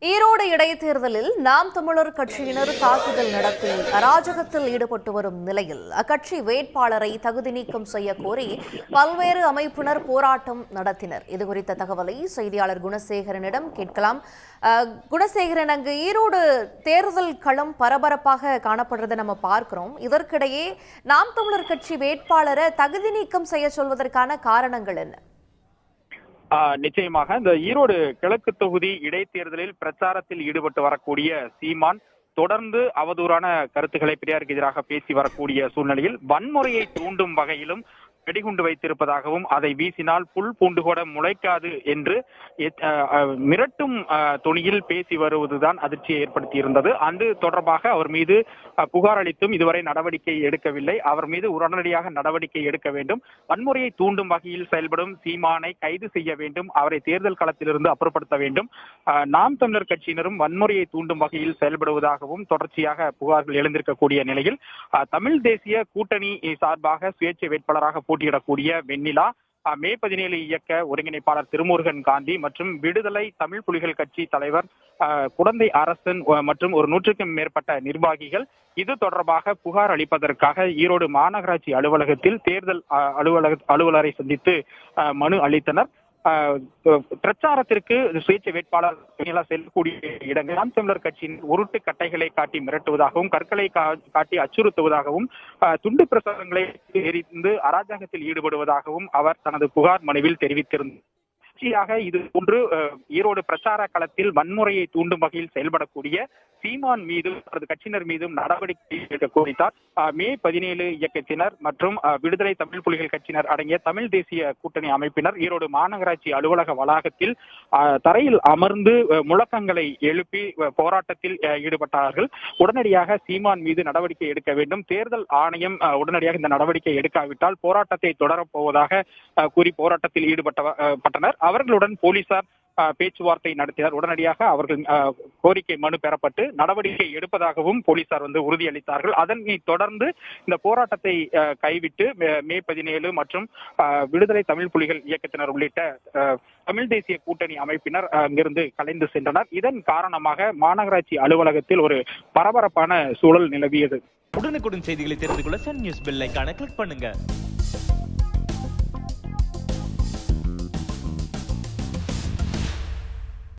ஈரோடு இடைத்தேர்தலில் நாம் தமிழர் கட்சியினர் தாக்குதல் நடத்தி அராஜகத்தில் ஈடுபட்டு வரும் நிலையில் அக்கட்சி வேட்பாளரை தகுதி நீக்கம் செய்ய கோரி பல்வேறு அமைப்பினர் போராட்டம் நடத்தினர். இதுகுறித்த தகவலை செய்தியாளர் குணசேகரனிடம் கேட்கலாம். குணசேகரன், அங்கு ஈரோடு தேர்தல் களம் பரபரப்பாக காணப்படுறதை நம்ம பார்க்கிறோம். இதற்கிடையே நாம் தமிழர் கட்சி வேட்பாளரை தகுதி நீக்கம் செய்ய சொல்வதற்கான காரணங்கள் என்ன? நிச்சயமாக இந்த ஈரோடு கிழக்கு தொகுதி இடைத்தேர்தலில் பிரச்சாரத்தில் ஈடுபட்டு வரக்கூடிய சீமான் தொடர்ந்து அவதூறான கருத்துக்களை பெரியாருக்கு எதிராக பேசி வரக்கூடிய சூழ்நிலையில் வன்முறையை தூண்டும் வகையிலும் வெடிகுண்டு வைத்திருப்பதாகவும் அதை வீசினால் புல் பூண்டு கூட முளைக்காது என்று மிரட்டும் தொனியில் பேசி வருவதுதான் அதிர்ச்சியை ஏற்படுத்தியிருந்தது. அந்த தொடர்பாக அவர் மீது புகார் அளித்தும் இதுவரை நடவடிக்கை எடுக்கவில்லை. அவர் மீது உடனடியாக நடவடிக்கை எடுக்க வேண்டும். வன்முறையை தூண்டும் வகையில் செயல்படும் சீமானை கைது செய்ய வேண்டும். அவரை தேர்தல் களத்திலிருந்து அப்புறப்படுத்த வேண்டும். நாம் தமிழர் கட்சியினரும் வன்முறையை தூண்டும் வகையில் செயல்படுவதாகவும் தொடர்ச்சியாக புகார்கள் எழுந்திருக்கக்கூடிய நிலையில் தமிழ் தேசிய கூட்டணி சார்பாக சுயேட்சை வேட்பாளராக போட்டியிடக்கூடிய வெண்ணிலா, மே 17 இயக்க ஒருங்கிணைப்பாளர் திருமுருகன் காந்தி மற்றும் விடுதலை தமிழ் புலிகள் கட்சி தலைவர் குடந்தை அரசன் மற்றும் ஒரு 100க்கும் மேற்பட்ட நிர்வாகிகள் இது தொடர்பாக புகார் அளிப்பதற்காக ஈரோடு மாநகராட்சி அலுவலகத்தில் தேர்தல் அலுவலரை சந்தித்து மனு அளித்தனர். பிரச்சாரத்திற்கு சுயேட்சை வேட்பாளர் செல்லக்கூடிய இடங்கள் நாம் தமிழர் கட்சியின் உருட்டு கட்டைகளை காட்டி மிரட்டுவதாகவும் கற்களை காட்டி அச்சுறுத்துவதாகவும் துண்டு பிரசாரங்களை எரிந்து அராஜகத்தில் ஈடுபடுவதாகவும் அவர் தனது புகார் மனுவில் தெரிவித்திருந்தார். இது போன்று ஈரோடு பிரச்சார களத்தில் வன்முறையை தூண்டும் வகையில் செயல்படக்கூடிய சீமான் மீதும் அவரது கட்சியினர் மீதும் நடவடிக்கை எடுக்க கோரித்தார். மே 17 இயக்கத்தினர் மற்றும் விடுதலை தமிழ் புலிகள் கட்சியினர் அடங்கிய தமிழ் தேசிய கூட்டணி அமைப்பினர் ஈரோடு மாநகராட்சி அலுவலக வளாகத்தில் தரையில் அமர்ந்து முழக்கங்களை எழுப்பி போராட்டத்தில் ஈடுபட்டார்கள். உடனடியாக சீமான் மீது நடவடிக்கை எடுக்க வேண்டும். தேர்தல் ஆணையம் உடனடியாக இந்த நடவடிக்கை எடுக்காவிட்டால் போராட்டத்தை தொடரப்போவதாக கூறி போராட்டத்தில் ஈடுபட்டனர். அவர்களுடன் போலீசார் பேச்சுவார்த்தை நடத்தினர். உடனடியாக அவர்கள் கோரிக்கை மனு பெறப்பட்டு நடவடிக்கை எடுப்பதாகவும் போலீசார் உறுதியளித்தார்கள். அதனை தொடர்ந்து இந்த போராட்டத்தை கைவிட்டு மே 17 மற்றும் விடுதலை தமிழ் புலிகள் இயக்கத்தினர் உள்ளிட்ட தமிழ் தேசிய கூட்டணி அமைப்பினர் அங்கிருந்து கலைந்து சென்றனர். இதன் காரணமாக மாநகராட்சி அலுவலகத்தில் ஒரு பரபரப்பான சூழல் நிலவியது. உடனுக்குடன் செய்திகளை தெரிந்து கொள்ள சன் நியூஸ் பெல் ஐகானை கிளிக் பண்ணுங்க.